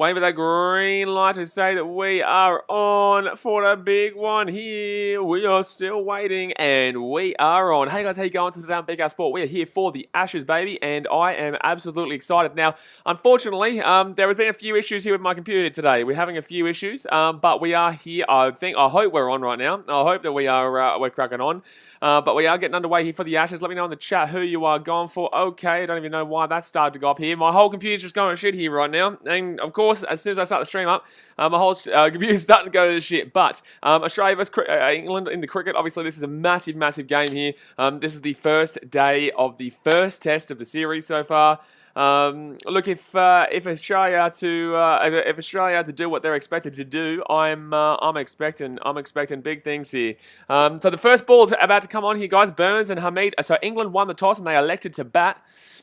Waiting for that green light to say that we are on for the big one here. We are still waiting, and we are on. Hey guys, how you going to the down BK Sport? We are here for the Ashes, baby, and I am absolutely excited. Now, unfortunately, there has been a few issues here with my computer today. We're having a few issues, but we are here. I hope we're on right now. I hope that we are we're cracking on. But we are getting underway here for the Ashes. Let me know in the chat who you are going for. Okay, I don't even know why that started to go up here. My whole computer's just going to shit here right now. And of course, as soon as I start the stream up, my whole computer's starting to go to shit. But Australia versus England in the cricket, obviously this is a massive, massive game here. This is the first day of the first test of the series so far. Look, if Australia to do what they're expected to do, I'm expecting big things here. So the first ball is about to come on here, guys. Burns and Hamid. So England won the toss and they elected to bat.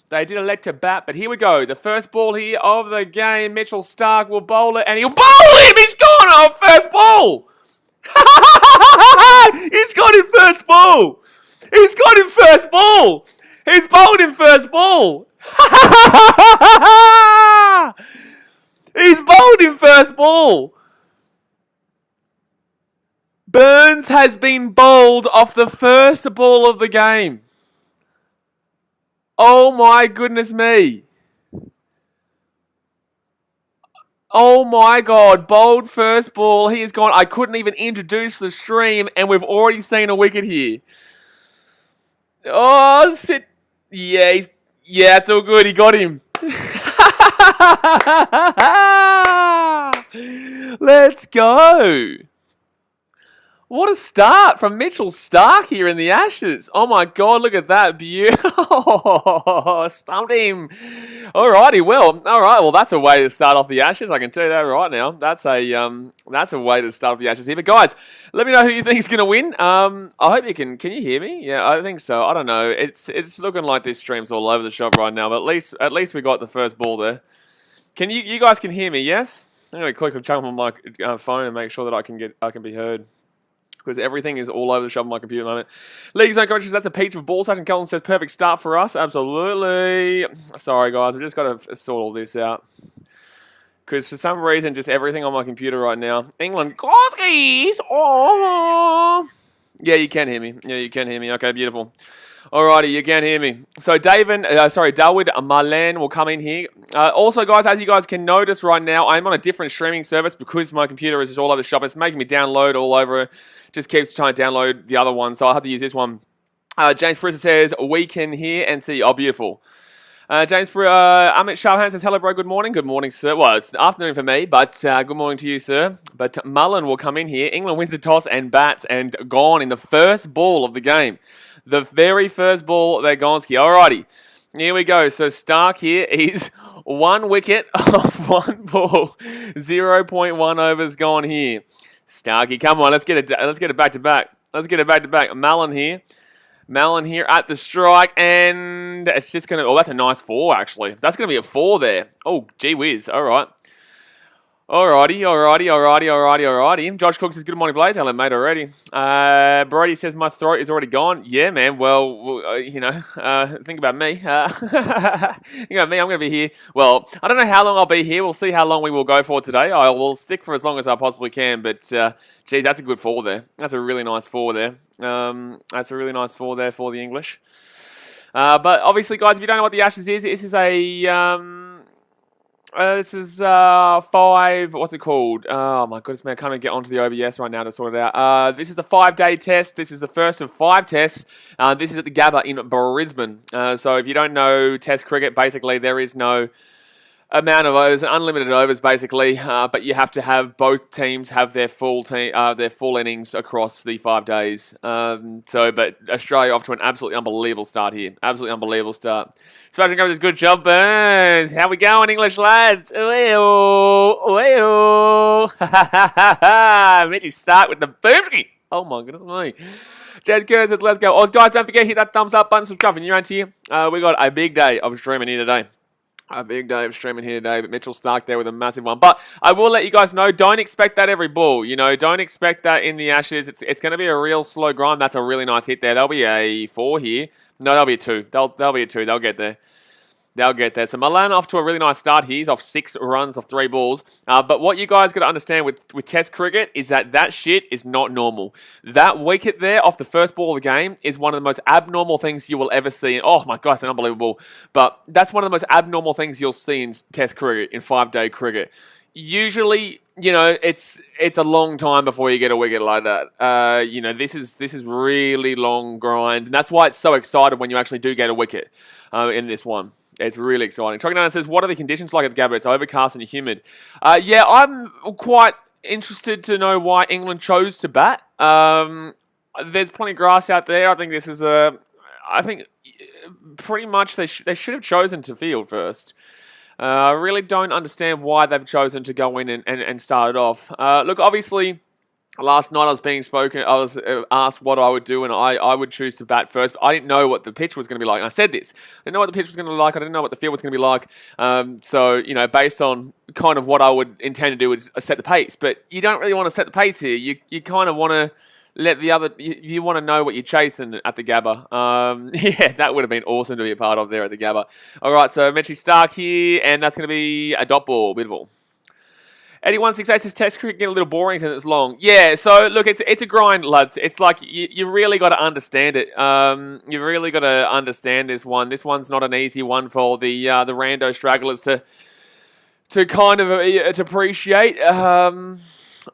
They did elect to bat, but here we go. The first ball here of the game. Mitchell Starc will bowl it, and he'll bowl him. He's gone on first ball. He's got him first ball. He's got him first ball. He's bowled him first ball. He's bowled him first ball. Burns has been bowled off the first ball of the game. Oh my goodness me. Oh my God, bowled first ball. He is gone. I couldn't even introduce the stream and we've already seen a wicket here. Oh, shit. Yeah, it's all good. He got him. Let's go. What a start from Mitchell Starc here in the Ashes. Oh my God, look at that. Beautiful. Stumped him. Alrighty, well, that's a way to start off the Ashes. I can tell you that right now. That's a way to start off the Ashes here. But guys, let me know who you think is going to win. I hope you can you hear me? Yeah, I think so. I don't know. It's looking like this stream's all over the shop right now, but at least we got the first ball there. Can you guys can hear me? Yes? I'm going to click and jump on my phone and make sure that I can be heard. Because everything is all over the shop on my computer at the moment. Ladies and coaches, that's a peach of ball session. Cullen says perfect start for us. Absolutely. Sorry, guys. We've just got to sort all this out. Because for some reason, just everything on my computer right now. England. Gorskies! Oh! Yeah, you can hear me. Yeah, you can hear me. Okay, beautiful. Alrighty, you can hear me. So Dawood Marlan will come in here. Also, guys, as you guys can notice right now, I'm on a different streaming service because my computer is just all over the shop. It's making me download all over. Just keeps trying to download the other one, so I'll have to use this one. James Priester says, we can hear and see. Oh, beautiful. Amit Sharhan says, hello, bro. Good morning. Good morning, sir. Well, it's afternoon for me, but good morning to you, sir. But Mullen will come in here. England wins the toss and bats and gone in the first ball of the game. The very first ball, they're Gonski. Alrighty, here we go. So Starc here, he's 1 wicket off 1 ball. 0.1 overs gone here. Starkey, come on, let's get it back to back. Let's get it back to back. Mullen here at the strike, and it's just gonna. Oh, that's a nice 4 actually. That's gonna be a 4 there. Oh, gee whiz. All right. Alrighty. Josh Cook says, good morning, Blaze. Hello, mate, already. Brody says, my throat is already gone. Yeah, man. Well, think about me. Think about me. I'm going to be here. Well, I don't know how long I'll be here. We'll see how long we will go for today. I will stick for as long as I possibly can. But, geez, that's a good 4 there. That's a really nice 4 there. That's a really nice 4 there for the English. But obviously, guys, if you don't know what the Ashes is, this is this is 5, what's it called? Oh my goodness, man, I can't even get onto the OBS right now to sort it out. This is a 5-day test. This is the first of 5 tests. This is at the Gabba in Brisbane. So if you don't know test cricket, basically there is no amount of overs, unlimited overs basically, but you have to have both teams have their full innings across the 5 days. But Australia off to an absolutely unbelievable start here. Absolutely unbelievable start. Sebastian Gabba says, good job, Burns. How we going, English lads? Mitchy Starc with the boomski. Oh my goodness me. Jed Kerr says, let's go. Oz, guys, don't forget, hit that thumbs up button, subscribe if you're around here. We got a big day of streaming here today. A big day of streaming here today, but Mitchell Starc there with a massive one. But I will let you guys know, don't expect that every ball. Don't expect that in the Ashes. It's going to be a real slow grind. That's a really nice hit there. There'll be a 4 here. No, there'll be a 2. There'll be a 2. They'll get there. They'll get there. So Milan off to a really nice start here. He's off 6 runs off 3 balls. But what you guys got to understand with Test cricket is that shit is not normal. That wicket there off the first ball of the game is one of the most abnormal things you will ever see. Oh my God, it's unbelievable. But that's one of the most abnormal things you'll see in Test cricket, in 5-day cricket. Usually, it's a long time before you get a wicket like that. This is really long grind, and that's why it's so excited when you actually do get a wicket in this one. It's really exciting. Trucking says, what are the conditions like at Gabba? It's overcast and humid. I'm quite interested to know why England chose to bat. There's plenty of grass out there. I think this is pretty much they should have chosen to field first. I really don't understand why they've chosen to go in and start it off. Look, obviously, last night I was asked what I would do, and I would choose to bat first, but I didn't know what the pitch was going to be like. And I said this. I didn't know what the pitch was going to be like. I didn't know what the field was going to be like. So, based on kind of what I would intend to do is set the pace. But you don't really want to set the pace here. You kind of want to let the other... You want to know what you're chasing at the Gabba. That would have been awesome to be a part of there at the Gabba. All right, so Mitchie Stark here, and that's going to be a dot ball. Beautiful. 8168 says Test cricket get a little boring since it's long. Yeah, so look, it's a grind, lads. It's like you really got to understand it. You've really got to understand this one. This one's not an easy one for the rando stragglers to kind of to appreciate.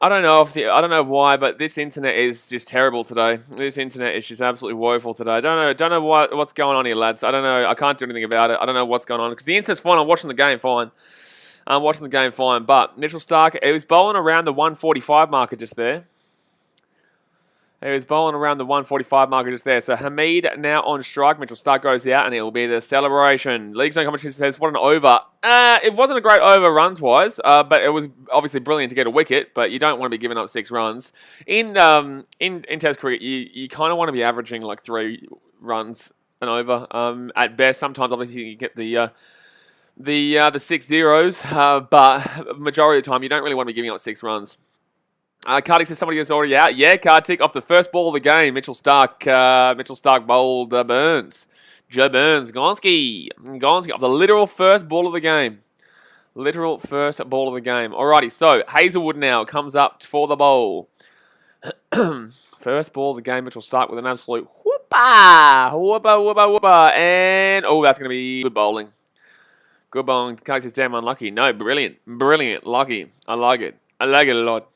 I don't know why, but this internet is just terrible today. This internet is just absolutely woeful today. I don't know what's going on here, lads. I don't know. I can't do anything about it. I don't know what's going on because the internet's fine. I'm watching the game fine. But Mitchell Stark, he was bowling around the 145 marker just there. So Hamid now on strike. Mitchell Stark goes out, and it will be the celebration. League Zone commentary says, what an over. It wasn't a great over runs-wise, but it was obviously brilliant to get a wicket, but you don't want to be giving up 6 runs. In Test cricket, you kind of want to be averaging like 3 runs and over at best. Sometimes, obviously, you get the 6 zeros, but majority of the time you don't really want to be giving up 6 runs. Kartik says somebody is already out. Yeah, Kartik off the first ball of the game. Mitchell Stark bowled Burns. Joe Burns, Gonski off the literal first ball of the game. Alrighty, so Hazelwood now comes up for the bowl. First ball of the game, Mitchell Stark with an absolute whoopa, and that's going to be good bowling. Good bowling. Kartik says damn unlucky. No, brilliant, lucky. I like it a lot.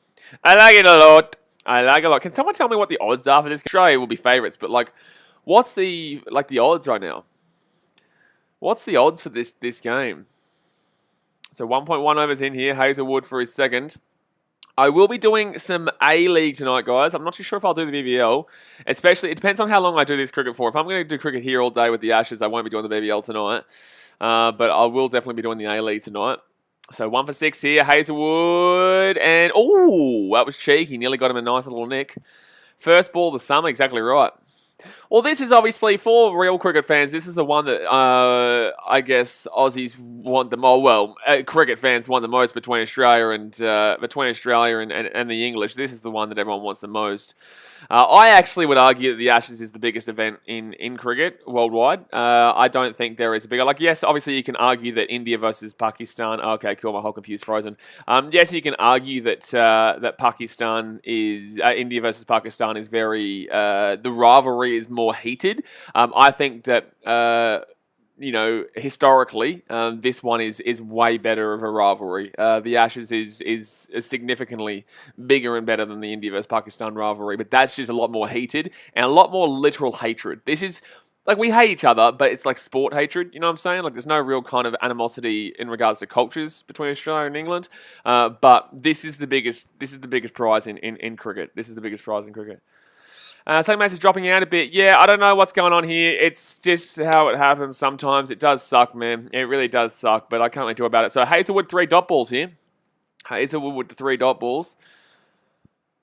Can someone tell me what the odds are for this? Australia will be favourites, but what's the odds right now? What's the odds for this game? So 1.1 overs in here. Hazelwood for his second. I will be doing some A-League tonight, guys. I'm not too sure if I'll do the BBL. Especially, it depends on how long I do this cricket for. If I'm going to do cricket here all day with the Ashes, I won't be doing the BBL tonight. But I will definitely be doing the A-League tonight. So 1 for 6 here, Hazelwood, and that was cheeky. Nearly got him a nice little nick. First ball of the summer, exactly right. Well, this is obviously, for real cricket fans, this is the one that I guess Aussies want the most. Well, cricket fans want the most between Australia and the English. This is the one that everyone wants the most. I actually would argue that the Ashes is the biggest event in cricket worldwide. I don't think there is a bigger... yes, obviously you can argue that India versus Pakistan... Okay, cool, my whole computer's frozen. Yes, you can argue that India versus Pakistan is very... the rivalry is more heated. I think that... historically, this one is way better of a rivalry. The Ashes is significantly bigger and better than the India versus Pakistan rivalry, but that's just a lot more heated and a lot more literal hatred. This is, we hate each other, but it's like sport hatred, you know what I'm saying? There's no real kind of animosity in regards to cultures between Australia and England, but this is the biggest prize in cricket. This is the biggest prize in cricket. Same is dropping out a bit. Yeah, I don't know what's going on here. It's just how it happens sometimes. It does suck, man. It really does suck, but I can't really do about it. So Hazelwood 3 dot balls here. Hazelwood with the 3 dot balls.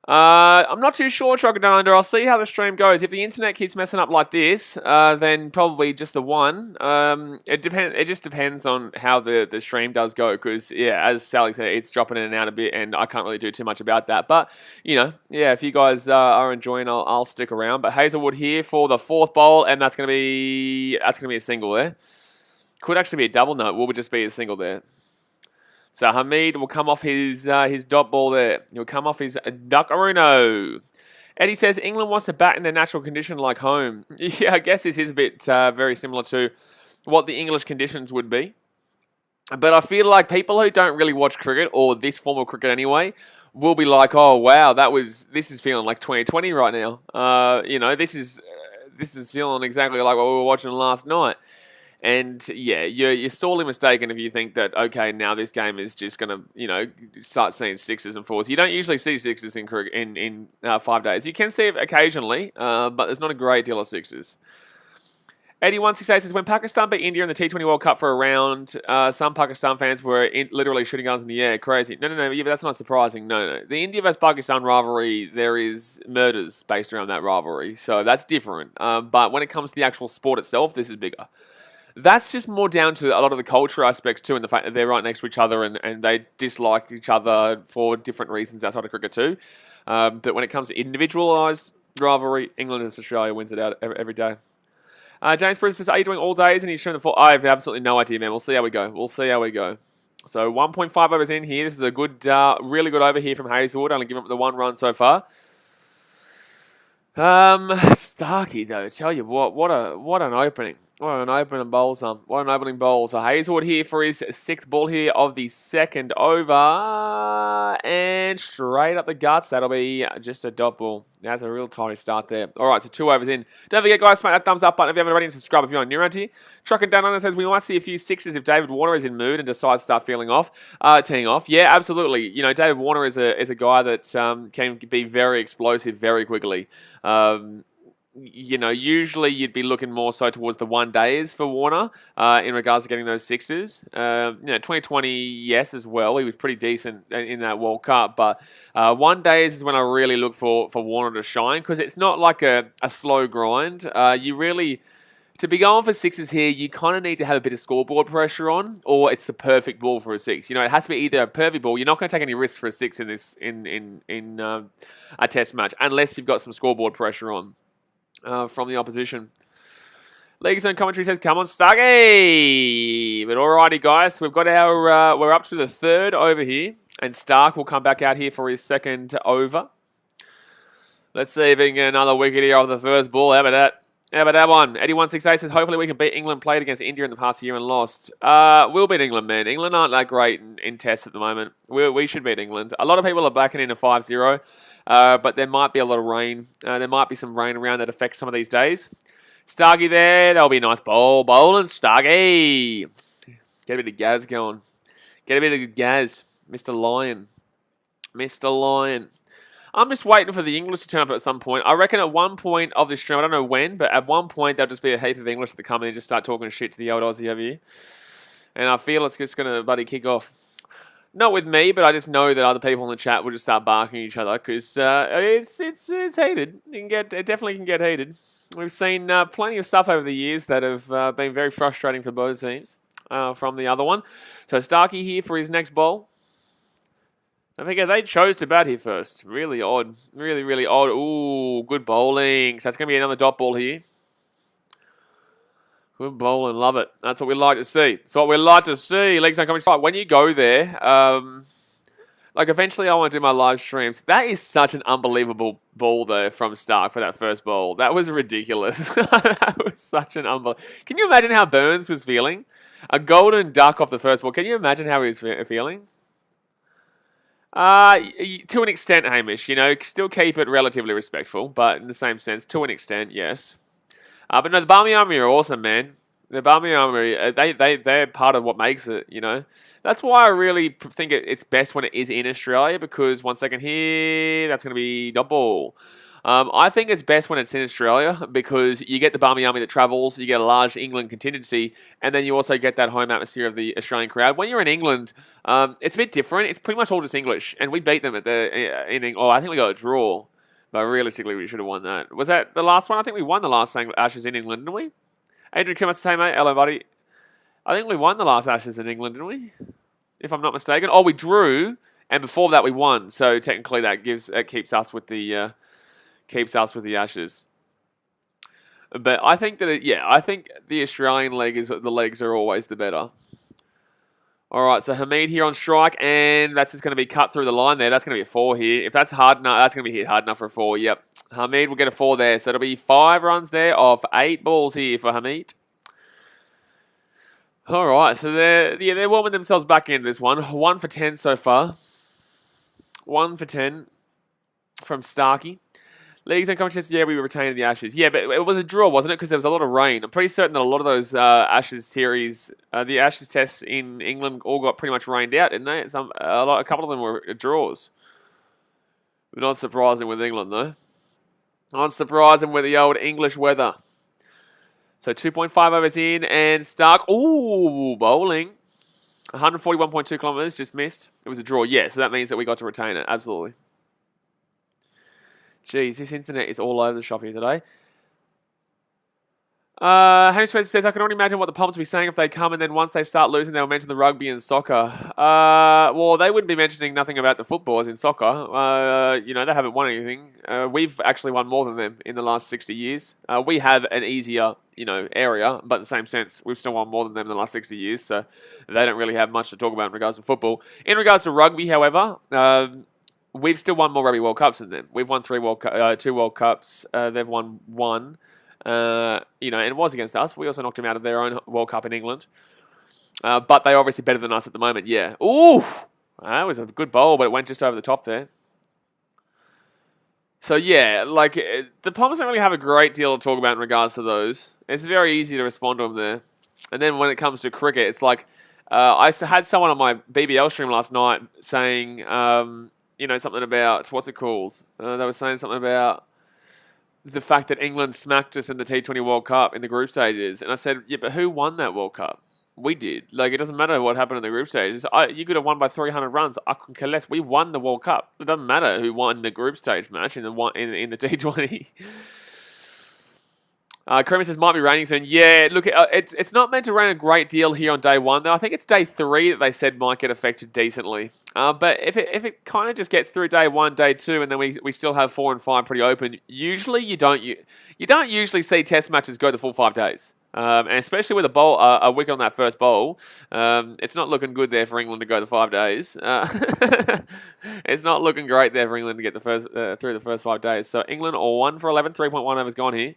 I'm not too sure, Trucker Down Under. I'll see how the stream goes. If the internet keeps messing up like this, then probably just the one. It just depends on how the stream does go. Because as Sally said, it's dropping in and out a bit, and I can't really do too much about that. But if you guys are enjoying, I'll stick around. But Hazelwood here for the 4th bowl, and that's gonna be a single there. Could actually be a double. No, it will just be a single there. So Hamid will come off his dot ball there. He'll come off his Duckaruno. Eddie says England wants to bat in their natural condition like home. Yeah, I guess this is a bit very similar to what the English conditions would be. But I feel like people who don't really watch cricket, or this form of cricket anyway, will be like, oh, wow, this is feeling like 2020 right now. This is feeling exactly like what we were watching last night. And yeah, you're sorely mistaken if you think that, okay, now this game is just going to, start seeing sixes and fours. You don't usually see sixes in 5 days. You can see it occasionally, but there's not a great deal of sixes. 8168 says, when Pakistan beat India in the T20 World Cup for a round, some Pakistan fans were literally shooting guns in the air. Crazy. No, yeah, but that's not surprising. No. The India vs Pakistan rivalry, there is murders based around that rivalry, so that's different. But when it comes to the actual sport itself, this is bigger. That's just more down to a lot of the culture aspects too, and the fact that they're right next to each other and they dislike each other for different reasons outside of cricket too. But when it comes to individualised rivalry, England and Australia wins it out every day. James Bruce says, are you doing all days? And he's showing the full. I have absolutely no idea, man. We'll see how we go. So 1.5 overs in here. This is a good, really good over here from Hazelwood. Only giving up the 1 run so far. Starkey though, tell you what an opening. What an opening bowl, son. What an opening bowl. So Hazelwood here for his 6th ball here of the 2nd over. And straight up the guts. That'll be just a dot ball. That's a real tidy start there. All right, so 2 overs in. Don't forget, guys, smack that thumbs up button if you haven't already, and subscribe if you're new around here. Trucking down on it says, we might see a few sixes if David Warner is in mood and decides to start teeing off. Yeah, absolutely. David Warner is a guy that can be very explosive very quickly. Usually you'd be looking more so towards the 1 days for Warner in regards to getting those sixes. 2020, yes, as well. He was pretty decent in that World Cup, but 1 days is when I really look for Warner to shine, because it's not like a slow grind. To be going for sixes here, you kind of need to have a bit of scoreboard pressure on, or it's the perfect ball for a six. It has to be either a perfect ball. You're not going to take any risks for a six in this in a test match unless you've got some scoreboard pressure on. From the opposition. League Zone commentary says, come on, Starkey! But alrighty, guys. We've got we're up to the 3rd over here. And Stark will come back out here for his 2nd over. Let's see if we can get another wicket here off the first ball. How about that one? 8168 says, hopefully we can beat England. Played against India in the past year and lost. We'll beat England, man. England aren't that great in tests at the moment. We should beat England. A lot of people are backing in a 5-0. But there might be a lot of rain. There might be some rain around that affects some of these days. Starkey there. That'll be a nice bowl. Bowling, Starkey. Get a bit of gas going. Get a bit of gas. Mr. Lion. I'm just waiting for the English to turn up at some point. I reckon at one point of this stream, I don't know when, but at one point there'll just be a heap of English that come in and just start talking shit to the old Aussie over here. And I feel it's just going to bloody kick off. Not with me, but I just know that other people in the chat will just start barking at each other because it's heated. It definitely can get heated. We've seen plenty of stuff over the years that have been very frustrating for both teams from the other one. So Starkey here for his next bowl. I think they chose to bat here first. Really odd. Really, really odd. Ooh, good bowling. So it's going to be another dot ball here. Good bowling, love it. That's what we like to see. Legs don't come in. When you go there, eventually I want to do my live streams. That is such an unbelievable ball though from Stark for that first bowl. That was ridiculous. That was such an unbelievable. Can you imagine how Burns was feeling? A golden duck off the first ball. Can you imagine how he was feeling? To an extent, Hamish. Still keep it relatively respectful, but in the same sense, to an extent, yes. But no, the BKRmy are awesome, man. The BKRmy, they're part of what makes it, That's why I really think it's best when it is in Australia, because 1 second here, that's going to be dot ball. I think it's best when it's in Australia because you get the BKRmy that travels, you get a large England contingency, and then you also get that home atmosphere of the Australian crowd. When you're in England, it's a bit different. It's pretty much all just English, and we beat them at I think we got a draw. But realistically, we should have won that. Was that the last one? I think we won the last Ashes in England, didn't we? Adrian Kim, say, mate. Hello, buddy. I think we won the last Ashes in England, didn't we? If I'm not mistaken. Oh, we drew, and before that we won. So technically, that keeps us with the Ashes. But I think that, I think the Australian the legs are always the better. All right, so Hamid here on strike, and that's just going to be cut through the line there. That's going to be a 4 here. If that's hard enough, that's going to be hit hard enough for a 4. Yep. Hamid will get a 4 there. So it'll be 5 runs there off 8 balls here for Hamid. All right, so they're warming themselves back into this one. 1 for 10 so far. 1 for 10 from Starkey. Leagues and competitions, we retained the Ashes. Yeah, but it was a draw, wasn't it? Because there was a lot of rain. I'm pretty certain that a lot of those Ashes series, the Ashes tests in England all got pretty much rained out, didn't they? A couple of them were draws. Not surprising with England, though. Not surprising with the old English weather. So 2.5 overs in, and Stark, bowling. 141.2 kilometres, just missed. It was a draw, so that means that we got to retain it, absolutely. Jeez, this internet is all over the shop here today. James Spencer says, I can only imagine what the Poms will be saying if they come and then once they start losing, they'll mention the rugby and soccer. Well, they wouldn't be mentioning nothing about the footballers in soccer. They haven't won anything. We've actually won more than them in the last 60 years. We have an easier, area, but in the same sense, we've still won more than them in the last 60 years, so they don't really have much to talk about in regards to football. In regards to rugby, however, we've still won more Rugby World Cups than them. We've won 2 World Cups. They've won 1. And it was against us. We also knocked them out of their own World Cup in England. But they're obviously better than us at the moment, yeah. Ooh! That was a good bowl, but it went just over the top there. So, the Poms don't really have a great deal to talk about in regards to those. It's very easy to respond to them there. And then when it comes to cricket, it's like... I had someone on my BBL stream last night saying... something about, what's it called? They were saying something about the fact that England smacked us in the T20 World Cup in the group stages. And I said, yeah, but who won that World Cup? We did. It doesn't matter what happened in the group stages. You could have won by 300 runs. I couldn't care less. We won the World Cup. It doesn't matter who won the group stage match in the T20. Creamer says, might be raining soon. Yeah, look, it's not meant to rain a great deal here on day 1, though. I think it's day 3 that they said might get affected decently. But if it kind of just gets through day 1, day 2, and then we still have 4 and 5 pretty open, usually you don't usually see test matches go the full 5 days. And especially with a wicket on that first bowl, it's not looking good there for England to go the 5 days. It's not looking great there for England to get through the first 5 days. So England 1 for 11, 3.1 overs gone here.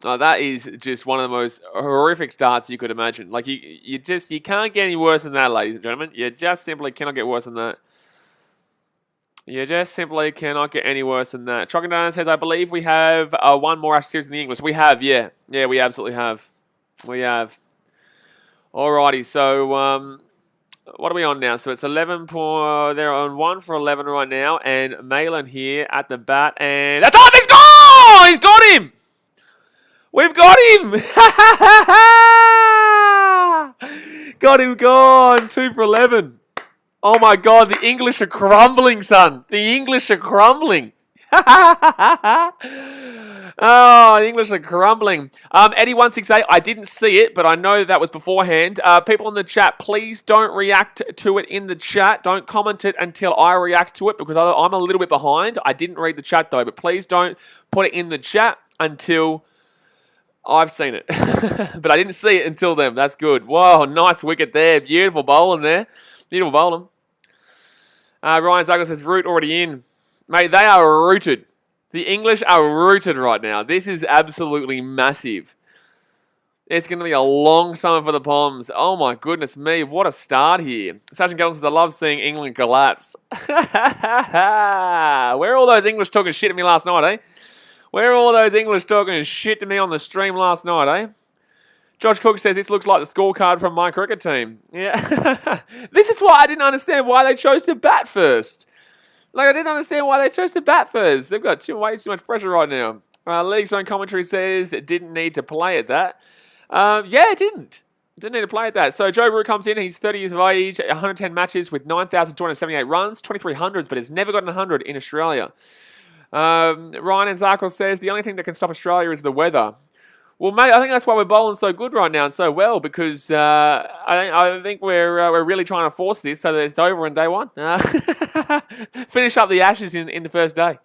That is just one of the most horrific starts you could imagine. You can't get any worse than that, ladies and gentlemen. You just simply cannot get worse than that. You just simply cannot get any worse than that. Trockendown says, I believe we have 1 more Ashes series in the English. We have, yeah. Yeah, we absolutely have. We have. Alrighty, so what are we on now? So it's 11. They're on 1 for 11 right now. And Malin here at the bat. And that's He's gone! He's got him! We've got him! Got him gone. 2 for 11. Oh my God, the English are crumbling, son. The English are crumbling. Oh, the English are crumbling. Eddie168, I didn't see it, but I know that was beforehand. People in the chat, please don't react to it in the chat. Don't comment it until I react to it, because I'm a little bit behind. I didn't read the chat, though, but please don't put it in the chat until... I've seen it, but I didn't see it until then. That's good. Whoa, nice wicket there. Beautiful bowling there. Beautiful bowling. Ryan Zagler says, root already in. Mate, they are rooted. The English are rooted right now. This is absolutely massive. It's going to be a long summer for the Poms. Oh my goodness me, what a start here. Sachin Gelton says, I love seeing England collapse. Where are all those English talking shit at me last night, eh? Where are all those English talking shit to me on the stream last night, eh? Josh Cook says, this looks like the scorecard from my cricket team. Yeah. This is why I didn't understand why they chose to bat first. I didn't understand why they chose to bat first. They've got way too much pressure right now. League's own commentary says it didn't need to play at that. Yeah, it didn't. Didn't need to play at that. So Joe Root comes in. He's 30 years of age, 110 matches with 9,278 runs, 2,300s, but has never gotten 100 in Australia. Ryan and Zarkle says, the only thing that can stop Australia is the weather. Well, mate, I think that's why we're bowling so good right now and so well, because I think we're really trying to force this so that it's over in day 1. Finish up the Ashes in the first day.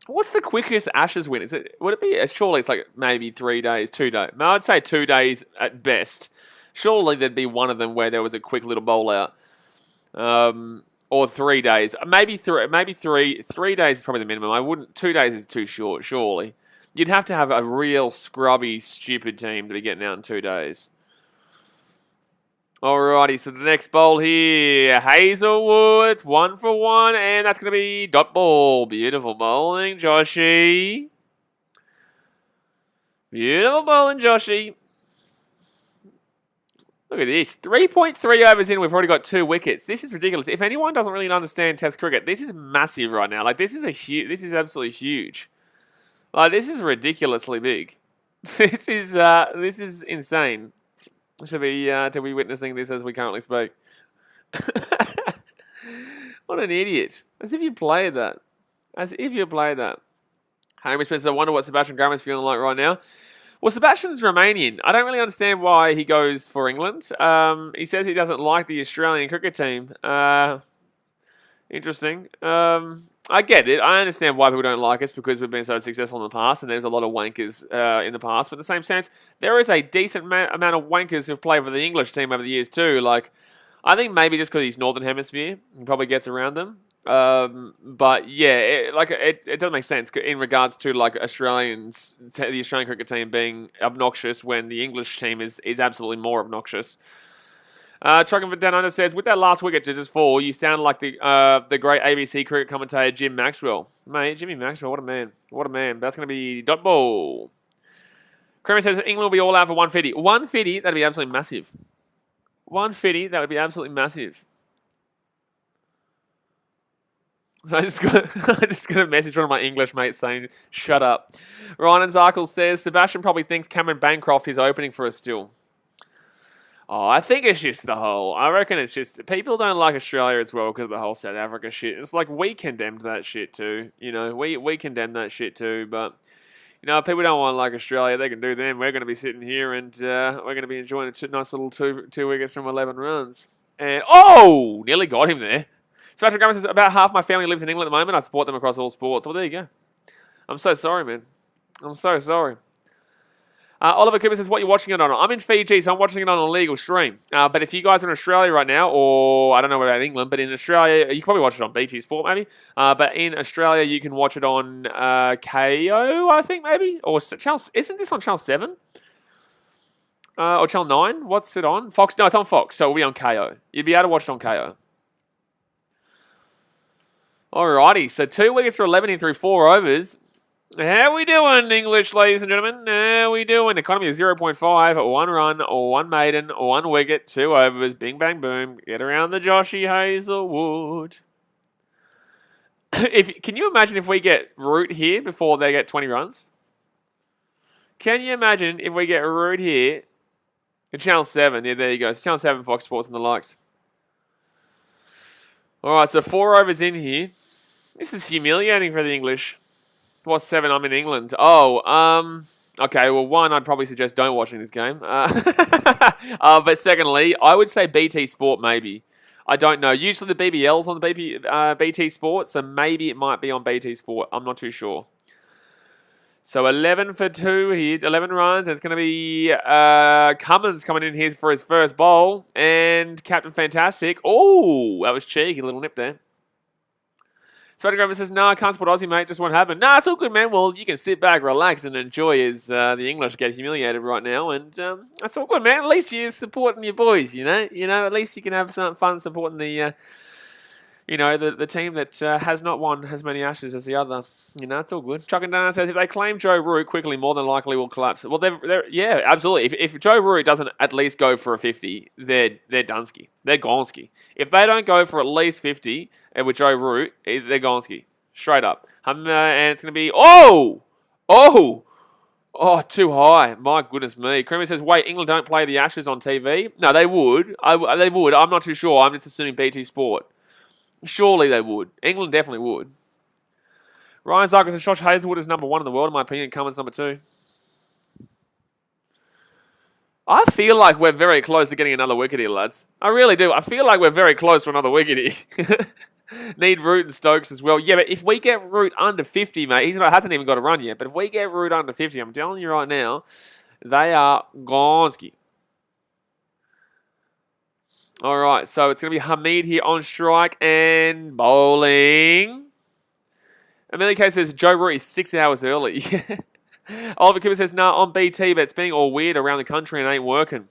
What's the quickest Ashes win? Would it be? Surely it's like maybe 3 days, 2 days. No, I'd say 2 days at best. Surely there'd be one of them where there was a quick little bowl out. Or 3 days. Maybe three. Maybe three. 3 days is probably the minimum. I wouldn't. 2 days is too short. Surely, you'd have to have a real scrubby, stupid team to be getting out in 2 days. Alrighty, so the next bowl here, Hazelwood, 1 for 1, and that's going to be dot ball. Beautiful bowling, Joshy. Beautiful bowling, Joshy. Look at this, 3.3 overs in, we've already got 2 wickets. This is ridiculous. If anyone doesn't really understand Test cricket, this is massive right now. Like, this is absolutely huge. Like, this is ridiculously big. This is insane. To be witnessing this as we currently speak. What an idiot. As if you played that. As if you played that. Hamish Spencer, I wonder what Sebastian Grammer's feeling like right now. Well, Sebastian's Romanian. I don't really understand why he goes for England. He says he doesn't like the Australian cricket team. Interesting. I get it. I understand why people don't like us because we've been so successful in the past and there's a lot of wankers in the past. But in the same sense, there is a decent amount of wankers who've played for the English team over the years too. Like, I think maybe just because he's Northern Hemisphere, he probably gets around them. But yeah, it does make sense in regards to like the Australian cricket team being obnoxious when the English team is absolutely more obnoxious. Trucking for Down Under says, with that last wicket to just fall, you sound like the great ABC cricket commentator Jim Maxwell. Mate, Jimmy Maxwell, what a man. What a man. That's going to be dot ball. Kramer says, England will be all out for 150. 150, that'd be absolutely massive. 150, that would be absolutely massive. I just got a message from my English mate saying, shut up. Ryan Zarkle says, Sebastian probably thinks Cameron Bancroft is opening for us still. Oh, I think it's just I reckon it's just, people don't like Australia as well because of the whole South Africa shit. It's like, we condemned that shit too. You know, we condemned that shit too. But, you know, if people don't want to like Australia, they can do them. We're going to be sitting here and we're going to be enjoying a nice little two wickets from 11 runs. And, oh, nearly got him there. Sebastian Graham says, about half my family lives in England at the moment. I support them across all sports. Well, there you go. I'm so sorry, man. I'm so sorry. Oliver Cooper says, what are you watching it on? I'm in Fiji, so I'm watching it on a legal stream. But if you guys are in Australia right now, or I don't know about England, but in Australia, you can probably watch it on BT Sport maybe. But in Australia, you can watch it on KO, I think maybe? Or Channel, isn't this on Channel 7? Or Channel 9? What's it on? Fox? No, it's on Fox, so it'll be on KO. You'd be able to watch it on KO. Alrighty, so 2 wickets for 11 in through 4 overs. How we doing, English ladies and gentlemen? How we doing? Economy of 0.5, 1 run, 1 maiden, 1 wicket, 2 overs, bing, bang, boom. Get around the Joshy Hazelwood. Can you imagine if we get Root here before they get 20 runs? Can you imagine if we get Root here in Channel 7? Yeah, there you go. It's Channel 7, Fox Sports and the likes. Alright, so 4 overs in here. This is humiliating for the English. What's 7? I'm in England. Oh, okay. Well, 1, I'd probably suggest don't watching this game. But secondly, I would say BT Sport maybe. I don't know. Usually the BBL's on the BT Sport, so maybe it might be on BT Sport. I'm not too sure. So 11 for 2 here, 11 runs. And it's going to be Cummins coming in here for his first bowl. And Captain Fantastic. Oh, that was cheeky. Little nip there. Spider Grabber says, no, I can't support Aussie, mate. Just won't happen. Nah, it's all good, man. Well, you can sit back, relax, and enjoy as the English get humiliated right now. And that's all good, man. At least you're supporting your boys, you know? At least you can have some fun supporting the team that has not won as many Ashes as the other. It's all good. Chuck and Dana says, if they claim Joe Root quickly, more than likely will collapse. Well, yeah, absolutely. If Joe Root doesn't at least go for a 50, they're Dunsky. They're Gonski. If they don't go for at least 50 with Joe Root, they're Gonski. Straight up. And it's going to be, too high. My goodness me. Creamy says, wait, England don't play the Ashes on TV? No, they would. They would. I'm not too sure. I'm just assuming BT Sport. Surely they would. England definitely would. Ryan Zarkle says, Josh Hazelwood is number 1 in the world, in my opinion. Cummins number 2. I feel like we're very close to getting another wicket here, lads. I really do. I feel like we're very close to another wicket here. Need Root and Stokes as well. Yeah, but if we get Root under 50, mate, hasn't even got a run yet. But if we get Root under 50, I'm telling you right now, they are gonski. All right, so it's going to be Hamid here on strike and bowling. Amelia K says Joe Root is 6 hours early. Oliver Cooper says, nah, on BT, but it's being all weird around the country and ain't working.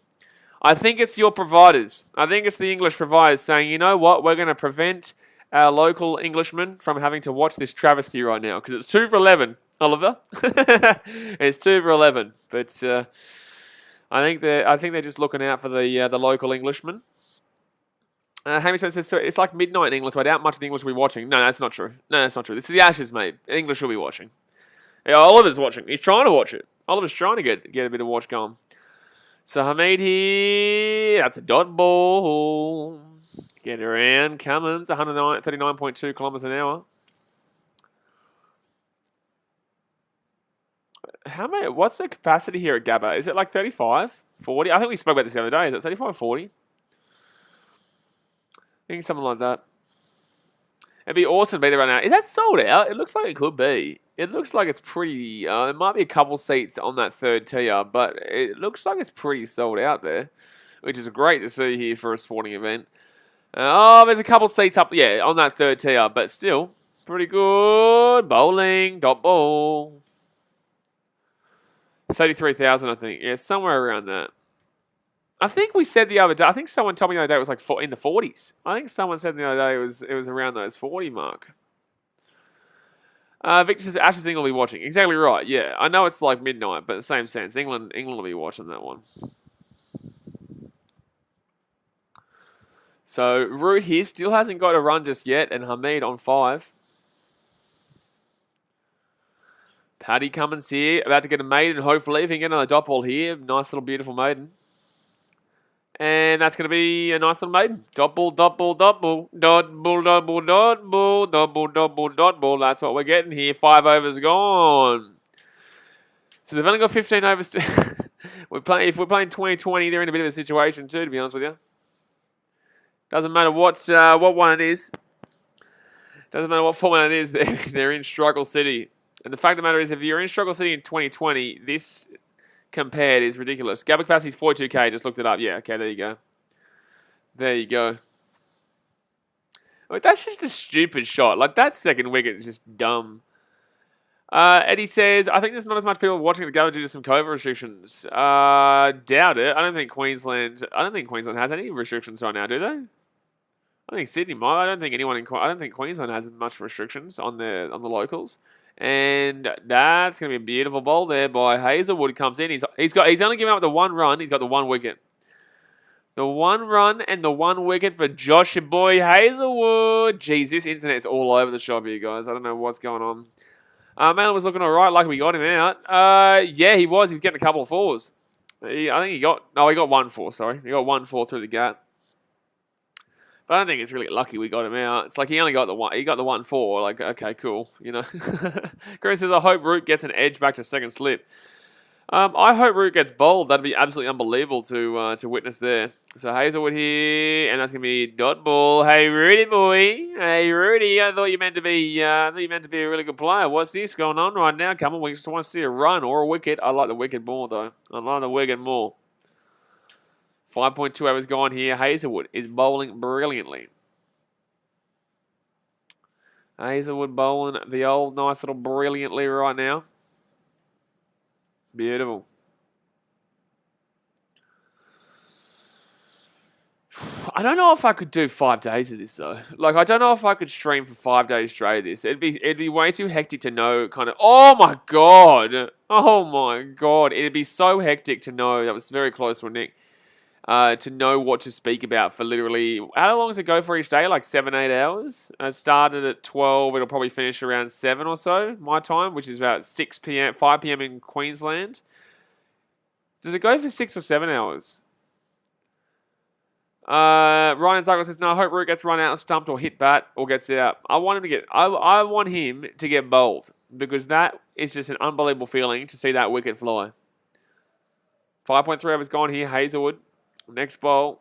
I think it's your providers. I think it's the English providers saying, you know what, we're going to prevent our local Englishmen from having to watch this travesty right now because it's 2 for 11, Oliver. It's 2 for 11, but I think they're just looking out for the local Englishmen. Hamish says, so it's like midnight in England, so I doubt much of the English will be watching. No, that's not true. This is the Ashes, mate. English will be watching. Yeah, Oliver's watching. He's trying to watch it. Oliver's trying to get a bit of watch going. So Hamid here. That's a dot ball. Get around. Cummins, 139.2 kilometres an hour. What's the capacity here at Gabba? Is it like 35, 40? I think we spoke about this the other day. Is it 35, 40? I think something like that. It'd be awesome to be there right now. Is that sold out? It looks like it could be. It looks like it's pretty... there might be a couple seats on that third tier, but it looks like it's pretty sold out there, which is great to see here for a sporting event. There's a couple seats up, yeah, on that third tier, but still, pretty good. Bowling, dot ball. 33,000, I think. Yeah, somewhere around that. I think we said the other day, I think someone told me the other day it was like in the 40s. I think someone said the other day it was around those 40 mark. Victor says Ashes England will be watching. Exactly right, yeah. I know it's like midnight, but in the same sense, England will be watching that one. So Root here still hasn't got a run just yet, and Hamid on 5. Paddy Cummins here, about to get a maiden, hopefully. If he can get another dot ball here, nice little beautiful maiden. And that's going to be a nice little maiden. Dot ball, dot ball, dot ball. Dot ball, dot ball, dot ball. Dot ball, dot ball, dot ball. That's what we're getting here. 5 overs gone. So they've only got 15 overs. If we're playing 2020, they're in a bit of a situation too, to be honest with you. Doesn't matter what one it is. Doesn't matter what format it is. They're in Struggle City. And the fact of the matter is, if you're in Struggle City in 2020, this... compared is ridiculous. Gabba capacity is 42k. Just looked it up. Yeah, okay, there you go. There you go. Like, that's just a stupid shot. Like, that second wicket is just dumb. Eddie says, I think there's not as much people watching the Gabba due to some COVID restrictions. Doubt it. I don't think Queensland has any restrictions right now, do they? I think Sydney might. I don't think Queensland has much restrictions on the locals. And that's going to be a beautiful ball there by Hazelwood. Comes in. He's only given up the 1 run. He's got the 1 wicket. The 1 run and the 1 wicket for Josh boy Hazelwood. Jeez, this internet's all over the shop here, guys. I don't know what's going on. Man was looking all right. Like we got him out. Yeah, he was. He was getting a couple of 4s. He got 1 4. Sorry, he got 1 4 through the gap. But I don't think it's really lucky we got him out. It's like he only got the 1. He got the 1 4. Like, okay, cool. You know. Chris says, I hope Root gets an edge back to second slip. I hope Root gets bowled. That'd be absolutely unbelievable to witness there. So Hazelwood here, and that's gonna be dot ball. Hey Rudy boy. Hey Rudy. I thought you meant to be. I thought you meant to be a really good player. What's this going on right now? Come on, we just want to see a run or a wicket. I like the wicket more though. I like the wicket more. 5.2 hours gone here. Hazelwood is bowling brilliantly. Hazelwood bowling the old nice little brilliantly right now. Beautiful. I don't know if I could do 5 days of this though. Like, I don't know if I could stream for 5 days straight of this. It'd be way too hectic to know kind of. Oh my god. Oh my god. It'd be so hectic to know. That was very close to a nick. To know what to speak about for literally, how long does it go for each day? Like 7-8 hours. It started at 12. It'll probably finish around 7 or so, my time, which is about 6 p.m., 5 p.m. in Queensland. Does it go for 6 or 7 hours? Ryan Douglas says, no, I hope Root gets run out, stumped, or hit bat, or gets out. I want him to get bowled, because that is just an unbelievable feeling to see that wicket fly. 5.3 overs gone here, Hazelwood. Next bowl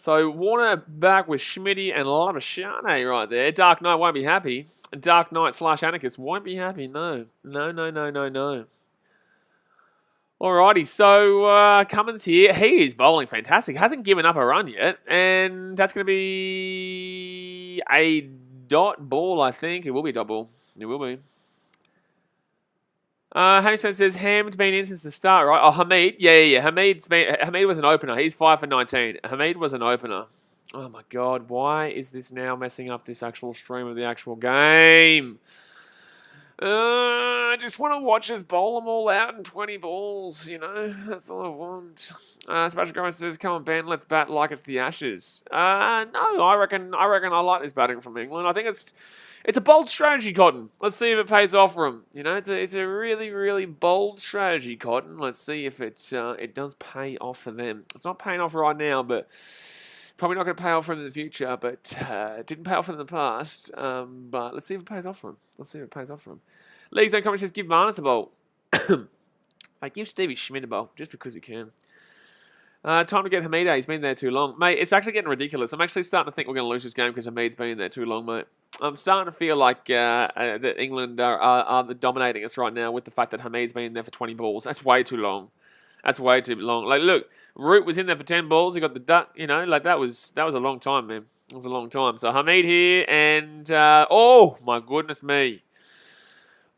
So Warner back with Schmitty and Labashane right there. Dark Knight won't be happy. Dark Knight / Anarchist won't be happy. No. Alrighty, so Cummins here. He is bowling fantastic. Hasn't given up a run yet. And that's going to be a dot ball, I think. It will be a dot ball. It will be. Hamilton says Ham's been in since the start, right? Oh, Hamid. Yeah. Hamid was an opener. He's 5 for 19. Hamid was an opener. Oh my God, why is this now messing up this actual stream of the actual game? I just want to watch us bowl them all out in 20 balls, you know? That's all I want. Sebastian Gomez says, come on, Ben, let's bat like it's the Ashes. No, I reckon I like this batting from England. I think it's a bold strategy, Cotton. Let's see if it pays off for him. You know, it's a really, really bold strategy, Cotton. Let's see if it does pay off for them. It's not paying off right now, but probably not going to pay off for him in the future. But it didn't pay off for him in the past. But let's see if it pays off for him. League's own comment says, give Marnus a bowl. I give Stevie Schmidt a bowl, just because we can. Time to get Hamida. He's been there too long. Mate, it's actually getting ridiculous. I'm actually starting to think we're going to lose this game because Hamid's been there too long, mate. I'm starting to feel like that England are dominating us right now with the fact that Hamid's been in there for 20 balls. That's way too long. Like, look, Root was in there for 10 balls. He got the duck, you know, like that was a long time, man. It was a long time. So Hamid here and, oh, my goodness me.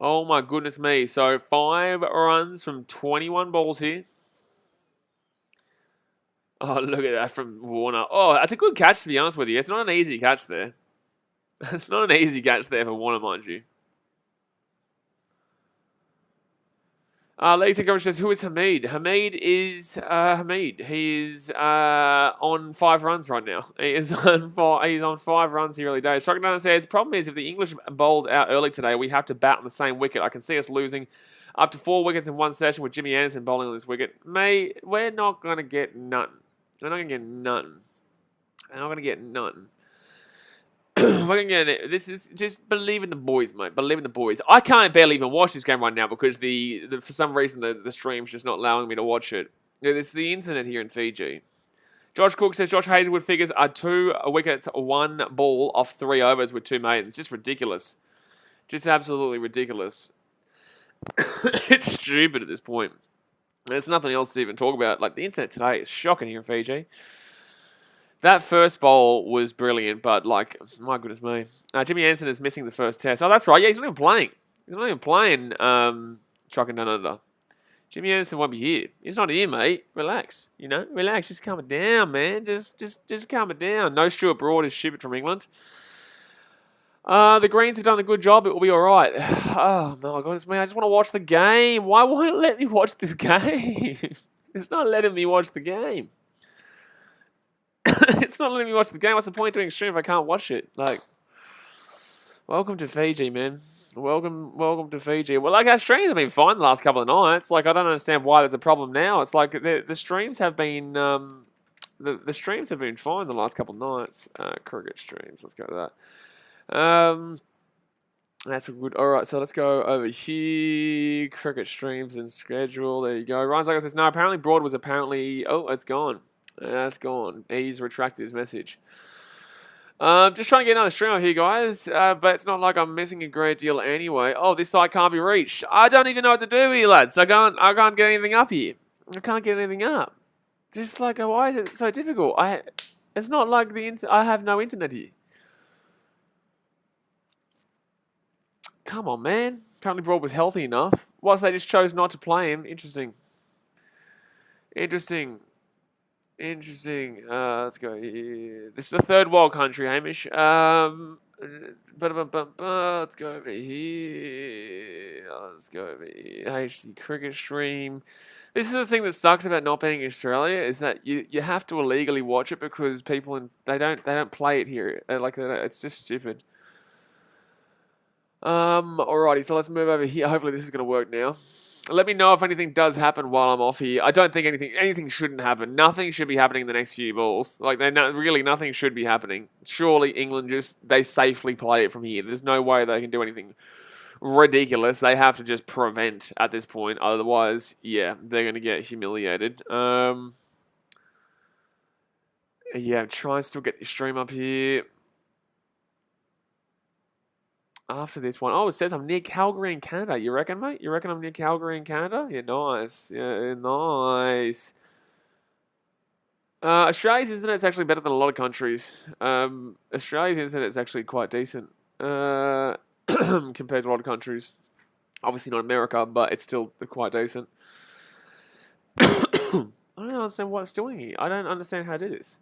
Oh, my goodness me. So 5 runs from 21 balls here. Oh, look at that from Warner. Oh, that's a good catch, to be honest with you. It's not an easy catch there. It's not an easy catch there for Warner, mind you. Lisa Gomes says, who is Hamid? Hamid is Hamid. He is on 5 runs right now. He's on 5 runs the early days. Shotgun says, problem is if the English bowled out early today, we have to bat on the same wicket. I can see us losing up to 4 wickets in one session with Jimmy Anderson bowling on this wicket. Mate, we're not going to get nothing. We're not going to get nothing. We're not going to get nothing. We're going to get it. This is just believe in the boys, mate. Believe in the boys. I can't barely even watch this game right now because for some reason the stream's just not allowing me to watch it. It's the internet here in Fiji. Josh Cook says Josh Hazlewood figures are 2 wickets, 1 ball off 3 overs with 2 maidens. Just ridiculous. Just absolutely ridiculous. It's stupid at this point. There's nothing else to even talk about. Like, the internet today is shocking here in Fiji. That first bowl was brilliant, but, like, my goodness me. Jimmy Anderson is missing the first test. Oh, that's right. Yeah, he's not even playing. He's not even playing Trucking Down Under. Jimmy Anderson won't be here. He's not here, mate. Relax. You know? Relax. Just calm it down, man. Just calm it down. No Stuart Broad is stupid from England. The Greens have done a good job. It will be all right. Oh, my goodness me. I just want to watch the game. Why won't it let me watch this game? It's not letting me watch the game. It's not letting me watch the game. What's the point of doing stream if I can't watch it? Like, welcome to Fiji, man. Welcome to Fiji. Well, like, our streams have been fine the last couple of nights. Like, I don't understand why there's a problem now. It's like the streams have been the streams have been fine the last couple of nights. Cricket streams. Let's go to that. That's a good. All right, so let's go over here. Cricket streams and schedule. There you go. Ryan Zago says no. Apparently, Broad was apparently. Oh, it's gone. That's gone. He's retracted his message. Just trying to get another stream out here, guys. But it's not like I'm missing a great deal anyway. Oh, this site can't be reached. I don't even know what to do here, lads. I can't get anything up here. I can't get anything up. Just like, why is it so difficult? It's not like I have no internet here. Come on, man. Apparently Broad was healthy enough. Whilst they just chose not to play him. Interesting. Let's go here. This is the third world country, Hamish. Let's go over here. HD cricket stream. This is the thing that sucks about not being in Australia is that you have to illegally watch it because people they don't play it here. It's just stupid. Alrighty, so let's move over here. Hopefully this is going to work now. Let me know if anything does happen while I'm off here. I don't think anything shouldn't happen. Nothing should be happening in the next few balls. Like, really nothing should be happening. Surely England they safely play it from here. There's no way they can do anything ridiculous. They have to just prevent at this point. Otherwise, yeah, they're going to get humiliated. Yeah, I'm trying to still get the stream up here. After this one. Oh, it says I'm near Calgary in Canada. You reckon, mate? You reckon I'm near Calgary in Canada? Yeah, nice. Yeah, nice. Australia's internet's actually better than a lot of countries. Australia's internet's actually quite decent compared to a lot of countries. Obviously not America, but it's still quite decent. I don't understand what it's doing here. I don't understand how to do this.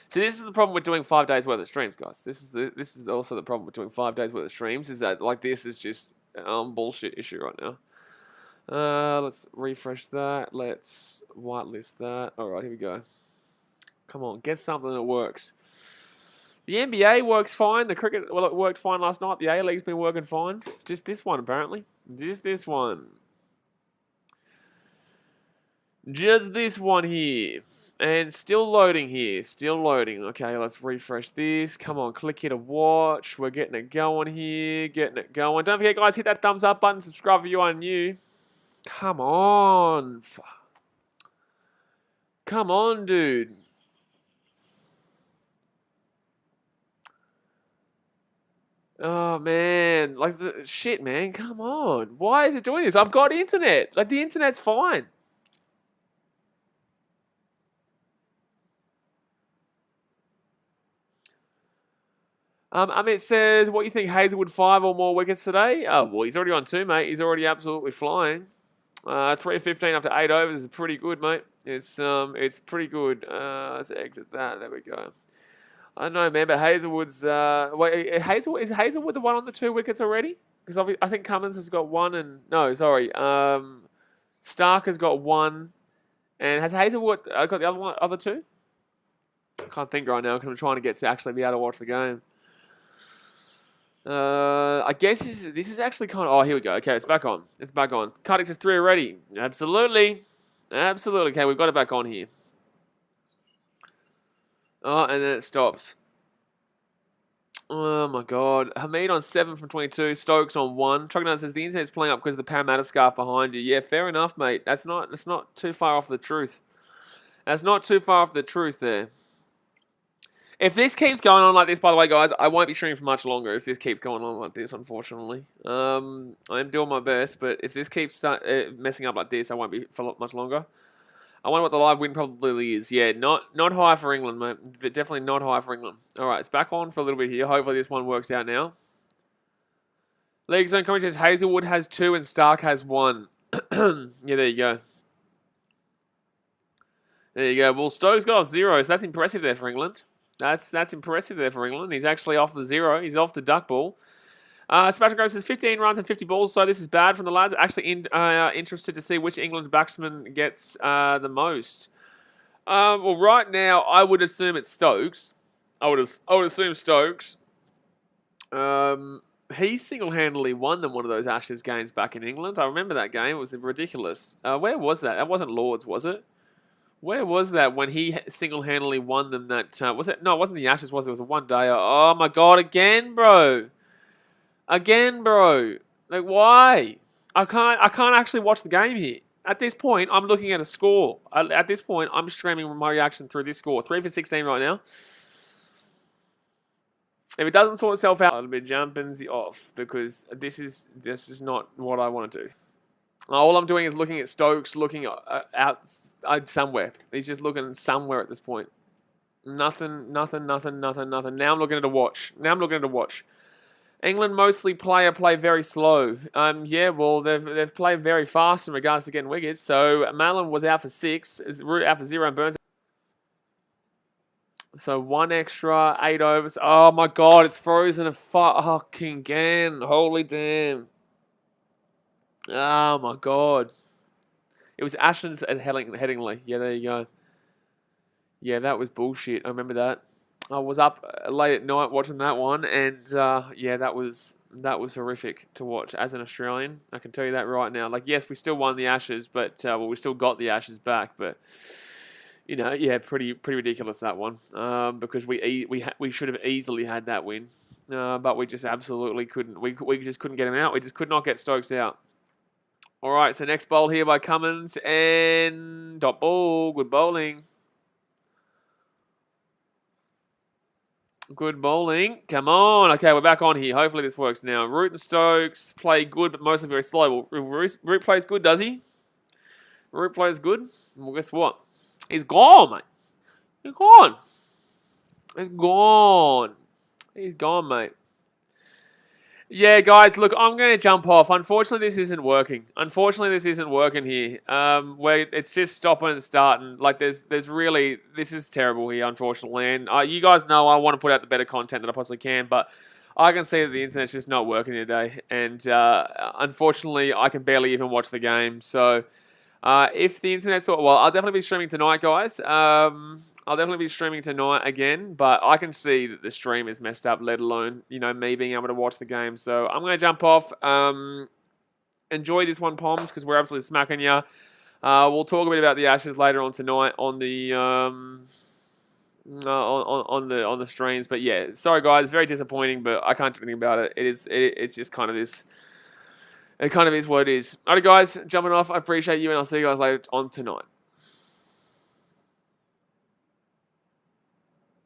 See, this is the problem with doing 5 days worth of streams, guys. This is also the problem with doing 5 days worth of streams. Is that like this is just bullshit issue right now. Let's refresh that. Let's whitelist that. All right, here we go. Come on, get something that works. The NBA works fine. The cricket, well, it worked fine last night. The A-League's been working fine. Just this one, apparently. Just this one. Just this one here. And still loading here. Still loading. Okay, let's refresh this. Come on, click here to watch. We're getting it going here. Getting it going. Don't forget, guys, hit that thumbs up button. Subscribe if you are new. Come on. Come on, dude. Oh, man. Like, the shit, man. Come on. Why is it doing this? I've got internet. Like, the internet's fine. It says, what you think, Hazelwood 5 or more wickets today? Oh, well, he's already on 2, mate. He's already absolutely flying. 3 of 15 after 8 overs is pretty good, mate. It's pretty good. Let's exit that. There we go. I don't know, man, but Hazelwood's... wait, is Hazelwood the one on the 2 wickets already? Because I think Cummins has got 1 and... No, sorry. Stark has got 1. And has Hazelwood got the other 2? I can't think right now because I'm trying to get to actually be able to watch the game. I guess this is actually kind of... Oh, here we go. Okay, it's back on. It's back on. Cutting to 3 already. Absolutely. Absolutely. Okay, we've got it back on here. Oh, and then it stops. Oh, my God. Hamid on 7 from 22. Stokes on 1. Trucknut says the internet's playing up because of the Parramatta scarf behind you. Yeah, fair enough, mate. That's not too far off the truth. That's not too far off the truth there. If this keeps going on like this, by the way, guys, I won't be streaming for much longer if this keeps going on like this, unfortunately. I'm doing my best, but if this keeps messing up like this, I won't be for much longer. I wonder what the live win probably is. Yeah, not high for England, mate. Definitely not high for England. All right, it's back on for a little bit here. Hopefully this one works out now. League Zone commentators, Hazelwood has 2 and Stark has 1. Yeah, there you go. There you go. Well, Stokes got off 0, so that's impressive there for England. That's impressive there for England. He's actually off the 0. He's off the duck ball. Sebastian Gross says 15 runs and 50 balls, so this is bad from the lads. Actually interested to see which England batsman gets the most. Well, right now, I would assume it's Stokes. I would assume Stokes. He single-handedly won them one of those Ashes games back in England. I remember that game. It was ridiculous. Where was that? That wasn't Lords, was it? Where was that when he single-handedly won them that... was it? No, it wasn't the Ashes, was it? It was a one-dayer. Oh, my God, again, bro. Again, bro. Like, why? I can't actually watch the game here. At this point, I'm looking at a score. At this point, I'm streaming my reaction through this score. 3 for 16 right now. If it doesn't sort itself out, I'll be jumping off because this is not what I want to do. All I'm doing is looking at Stokes, looking out somewhere. He's just looking somewhere at this point. Nothing. Now I'm looking at a watch. England mostly play very slow. Yeah, well, they've played very fast in regards to getting wickets. So Mallon was out for 6, Root out for 0, and Burns. So 1 extra, 8 overs. Oh my God, it's frozen a fucking again. Holy damn. Oh my God. It was Ashens and Headingley. Yeah, there you go. Yeah, that was bullshit. I remember that. I was up late at night watching that one, and yeah, that was horrific to watch as an Australian. I can tell you that right now. Like, yes, we still won the Ashes, but well, we still got the Ashes back, but you know, yeah, pretty ridiculous that one. Because we should have easily had that win, but we just absolutely couldn't. We just couldn't get him out. We just could not get Stokes out. All right, so next bowl here by Cummins and dot ball. Good bowling. Good bowling. Come on. Okay, we're back on here. Hopefully this works now. Root and Stokes play good, but mostly very slow. Well, Root plays good, does he? Root plays good. Well, guess what? He's gone, mate. He's gone. He's gone. He's gone, mate. Yeah, guys, look, I'm going to jump off. Unfortunately, this isn't working. Here. Where it's just stopping and starting. Like, there's really, this is terrible here, unfortunately. And you guys know I want to put out the better content that I possibly can, but I can see that the internet's just not working today. And unfortunately, I can barely even watch the game. So if the internet's, well, I'll definitely be streaming tonight, guys. I'll definitely be streaming tonight again, but I can see that the stream is messed up, let alone, me being able to watch the game. So I'm going to jump off. Enjoy this one, Poms, because we're absolutely smacking you. We'll talk a bit about the Ashes later on tonight on the on the streams. But yeah, sorry guys, very disappointing, but I can't do anything about it. It's just kind of this. It kind of is what it is. Alright, guys, jumping off. I appreciate you, and I'll see you guys later on tonight.